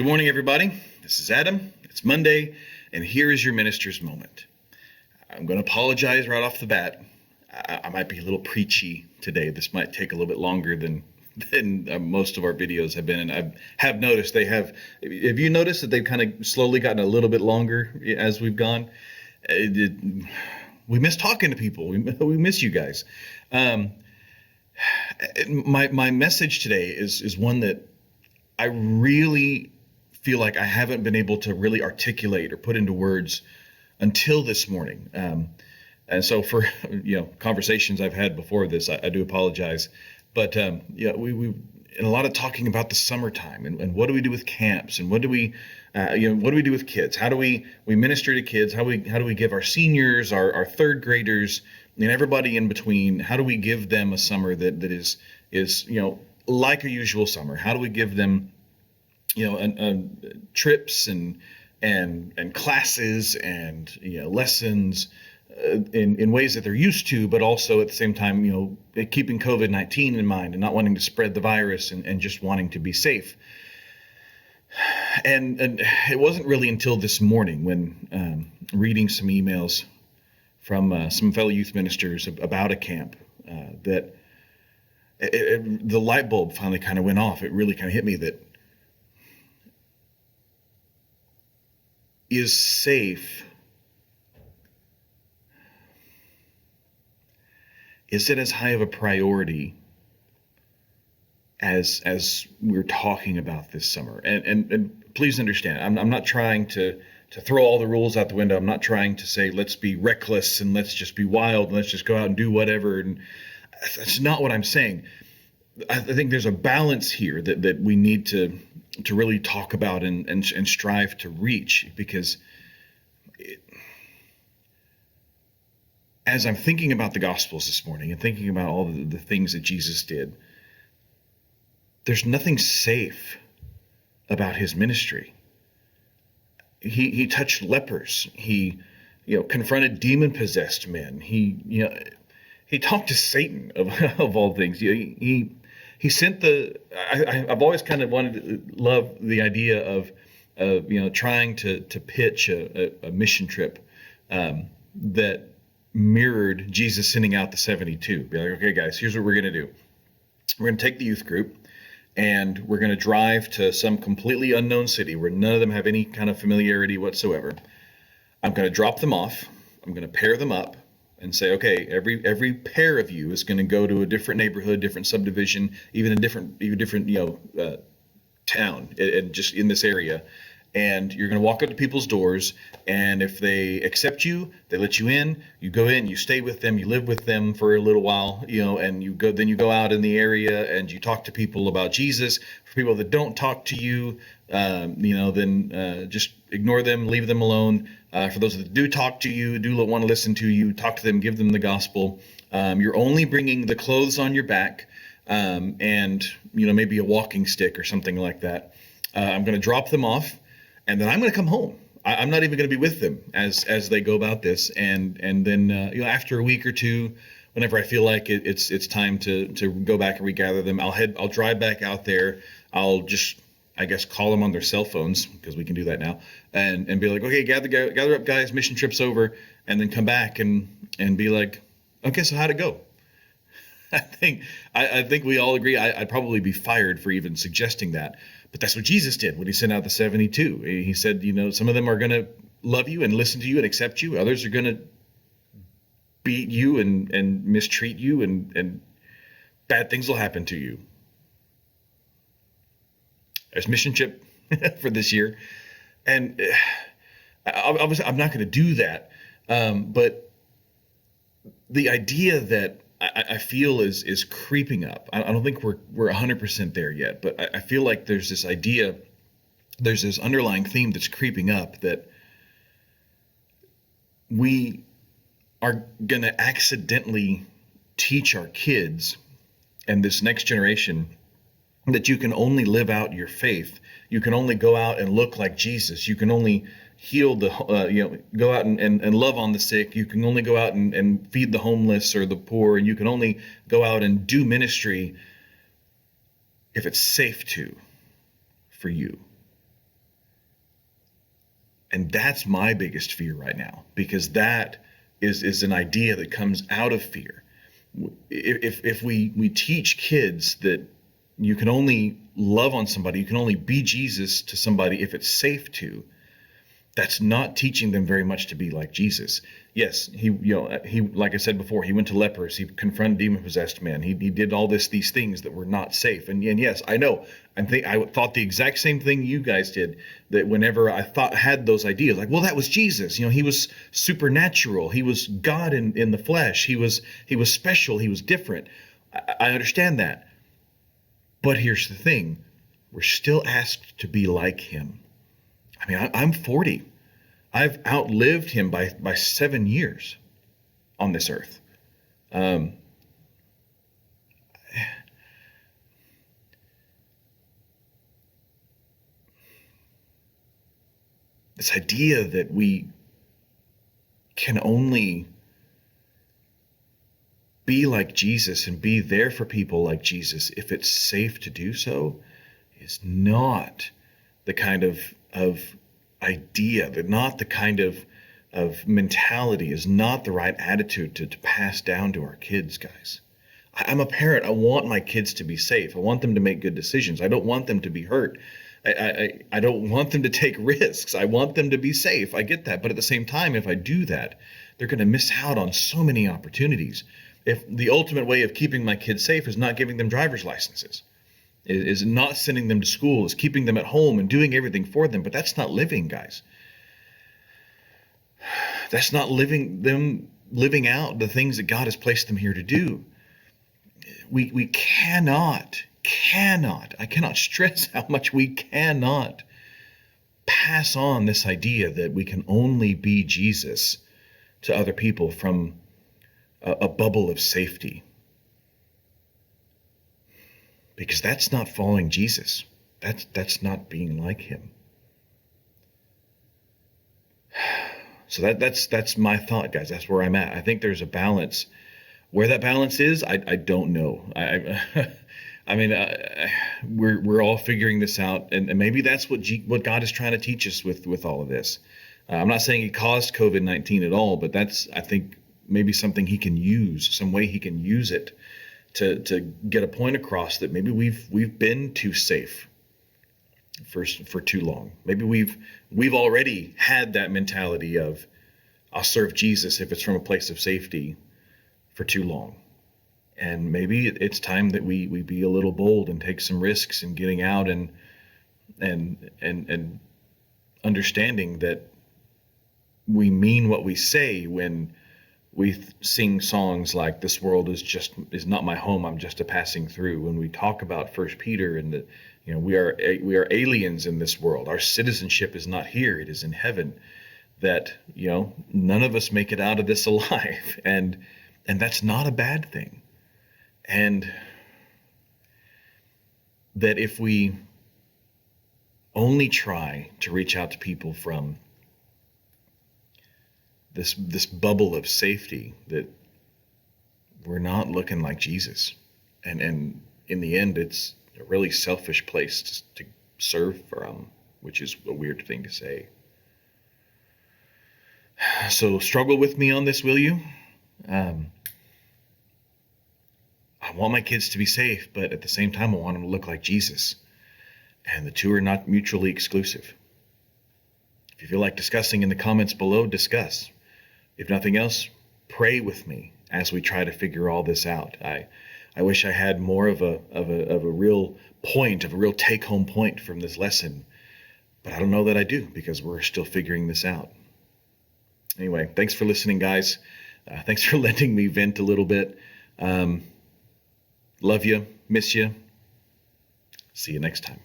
Good morning, everybody. This is Adam. It's Monday, and here is your minister's moment. I'm going to apologize right off the bat. I might be a little preachy today. This might take a little bit longer than most of our videos have been, and I have noticed they have. Have you noticed that they've kind of slowly gotten a little bit longer as we've gone? We miss talking to people. We miss you guys. My message today is one that I really feel like I haven't been able to really articulate or put into words until this morning. And so for conversations I've had before this, I do apologize. But we in a lot of talking about the summertime and what do we do with camps and what do we do with kids? How do we minister to kids? How do we give our seniors, our third graders, and everybody in between? How do we give them a summer that is like a usual summer? How do we give them trips and classes and lessons in ways that they're used to, but also at the same time, keeping COVID-19 in mind and not wanting to spread the virus and just wanting to be safe. And it wasn't really until this morning when reading some emails from some fellow youth ministers about a camp that the light bulb finally kind of went off. It really kind of hit me that is safe. Is it as high of a priority as we're talking about this summer? And please understand, I'm not trying to throw all the rules out the window. I'm not trying to say let's be reckless and let's just be wild and let's just go out and do whatever. And that's not what I'm saying. I think there's a balance here that we need to really talk about and strive to reach, because as I'm thinking about the Gospels this morning and thinking about all the things that Jesus did, there's nothing safe about his ministry. He touched lepers. He confronted demon-possessed men. He talked to Satan of all things. He sent I've always kind of love the idea of trying to pitch a mission trip that mirrored Jesus sending out the 72. Be like, okay, guys, here's what we're going to do. We're going to take the youth group and we're going to drive to some completely unknown city where none of them have any kind of familiarity whatsoever. I'm going to drop them off. I'm going to pair them up and say, okay, every pair of you is going to go to a different neighborhood, different subdivision, even a different town, and just in this area. And you're going to walk up to people's doors, and if they accept you, they let you in. You go in, you stay with them, you live with them for a little while, and you go out in the area and you talk to people about Jesus. For people that don't talk to you, then just ignore them, leave them alone. For those that do talk to you, do want to listen to you, talk to them, give them the gospel. You're only bringing the clothes on your back, and maybe a walking stick or something like that. I'm going to drop them off. And then I'm going to come home. I'm not even going to be with them as they go about this. And then after a week or two, whenever I feel like it's time to go back and regather them, I'll drive back out there. I'll just, I guess, call them on their cell phones, because we can do that now, and be like, okay, gather up, guys, mission trip's over, and then come back and be like, okay, so how'd it go? I think we all agree I'd probably be fired for even suggesting that. But that's what Jesus did when he sent out the 72. He said, some of them are going to love you and listen to you and accept you. Others are going to beat you and mistreat you, and bad things will happen to you. There's mission trip for this year. And obviously I'm not going to do that. But the idea that I feel is creeping up. I don't think we're 100% there yet, but I feel like there's this idea, there's this underlying theme that's creeping up, that we are going to accidentally teach our kids and this next generation that you can only live out your faith. You can only go out and look like Jesus. You can only heal go out and love on the sick. You can only go out and feed the homeless or the poor. And you can only go out and do ministry if it's safe for you. And that's my biggest fear right now, because that is an idea that comes out of fear. If we teach kids that you can only love on somebody, you can only be Jesus to somebody if it's safe to, that's not teaching them very much to be like Jesus. Yes, he like I said before, he went to lepers, he confronted demon-possessed men, he did all these things that were not safe. And yes, I know, I thought the exact same thing you guys did, that whenever I had those ideas, like, well, that was Jesus. He was supernatural, he was God in the flesh, he was special, he was different. I understand that. But here's the thing, we're still asked to be like him. I mean, I'm 40. I've outlived him by 7 years on this earth. This idea that we can only be like Jesus and be there for people like Jesus if it's safe to do so is not the kind of idea, that not the kind of mentality, is not the right attitude to pass down to our kids, guys. I'm a parent. I want my kids to be safe. I want them to make good decisions. I don't want them to be hurt. I don't want them to take risks. I want them to be safe. I get that. But at the same time, if I do that, they're going to miss out on so many opportunities. If the ultimate way of keeping my kids safe is not giving them driver's licenses, is not sending them to school, is keeping them at home and doing everything for them. But that's not living, guys. That's not living out the things that God has placed them here to do. We cannot, I cannot stress how much we cannot pass on this idea that we can only be Jesus to other people from a bubble of safety. Because that's not following Jesus. That's not being like him. So that's my thought, guys. That's where I'm at. I think there's a balance. Where that balance is, I don't know. I mean, we're all figuring this out, and maybe that's what God is trying to teach us with all of this. I'm not saying he caused COVID-19 at all, but that's, I think, maybe something he can use, some way he can use it to get a point across that maybe we've been too safe for too long. Maybe we've already had that mentality of, I'll serve Jesus if it's from a place of safety, for too long. And maybe it's time that we be a little bold and take some risks in getting out and understanding that we mean what we say when we sing songs like "This world is not my home, I'm just a passing through." When we talk about 1 Peter and that, we are aliens in this world. Our citizenship is not here, it is in heaven. That, none of us make it out of this alive, and that's not a bad thing. And that if we only try to reach out to people from this bubble of safety, that we're not looking like Jesus. And in the end, it's a really selfish place to serve from, which is a weird thing to say. So struggle with me on this, will you? I want my kids to be safe, but at the same time, I want them to look like Jesus. And the two are not mutually exclusive. If you feel like discussing in the comments below, discuss. If nothing else, pray with me as we try to figure all this out. I wish I had more of a real point, of a real take-home point from this lesson, but I don't know that I do, because we're still figuring this out. Anyway, thanks for listening, guys. Thanks for letting me vent a little bit. Love you, miss you. See you next time.